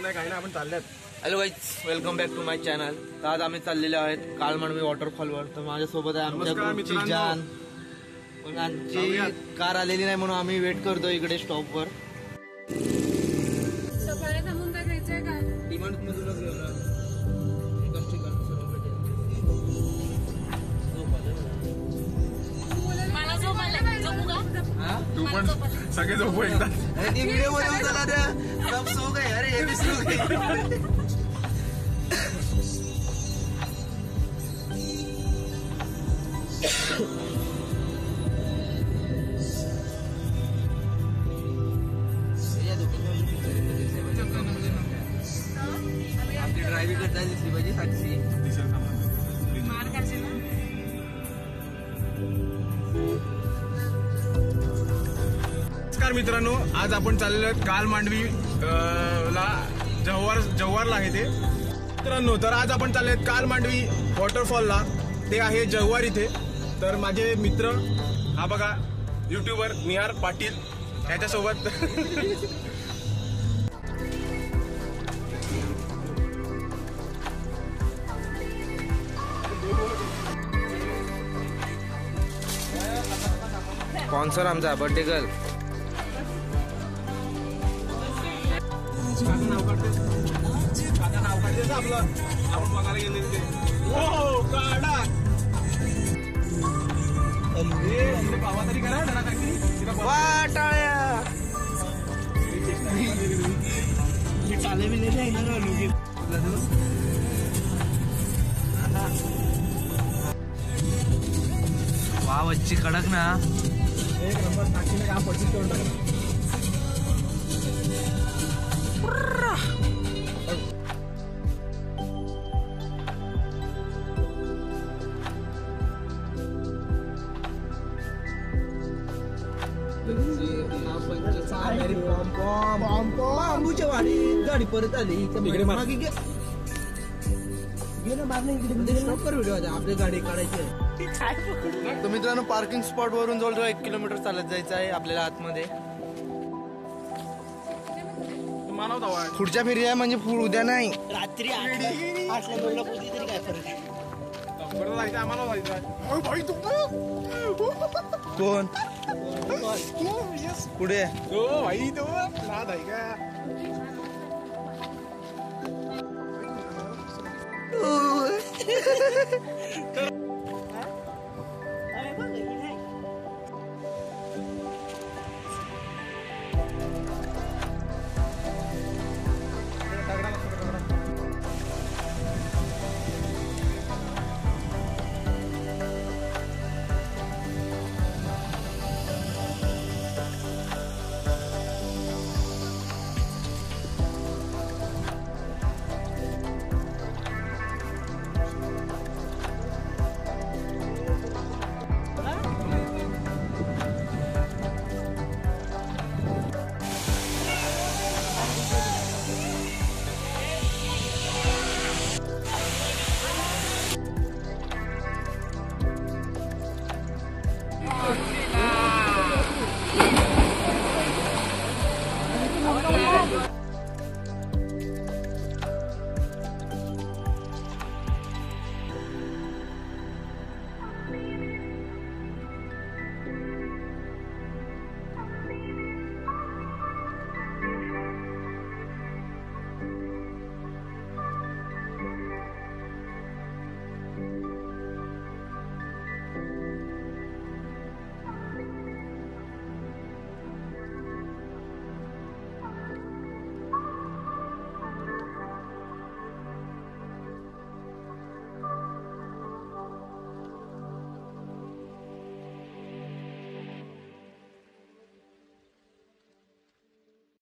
नाही काही नाही, आपण चालल्यात. Hello guys, welcome back to my channel. तर आज आम्ही चाललेले आहेत कालमांडवी वॉटरफॉलवर. तर माझ्यासोबत आहे आमच्या ग्रुपची जान. पण आमची कार आलेली नाही म्हणून आम्ही वेट करतो इकडे स्टॉपवर. सकाळी थांबून काय खायचंय का? डिमांड मधूनच घेऊ ना. मला झोपायला झोपू का? तू पण सगळे झोपू एकदा. अरे व्हिडिओ मध्ये उतरला त्या सब सो गए. अरे हे भी सो गए. आपली ड्रायव्हिंग करता दिसली पाहिजे साक्षी. मार खायचे ना. नमस्कार मित्रांनो, आज आपण चाललेलो आहोत कालमांडवी ला जव्हारला आहे ते मित्रांनो. तर आज आपण चालले आहेत कालमांडवी वॉटरफॉलला. ते आहे जव्हार इथे. तर माझे मित्र हा बघा युट्यूबर निहार पाटील त्याच्यासोबत स्पॉन्सर आमचा बर्थडे गर्ल. नाव काढते आपलं. आपण बघायला गेले ते काढा बाबा तरी करा जरा वाटाळ्या चाले मी वा वच्ची कडक ना. एक नंबर टाकीने काम पडतील तोंड टाकलं. बांबूच्या वाडी गाडी परत आली. व्हिडिओ आपली गाडी काढायची. तर मित्रांनो, पार्किंग स्पॉट वरून जवळजवळ 1 किलोमीटर चालत जायचं आहे आपल्याला आतमध्ये. पुढच्या फेरी आहे म्हणजे उद्या नाही, रात्री 8ला बोलला तरी काय फरक आहे. कोण पुढे भाई तो नाद आहे का.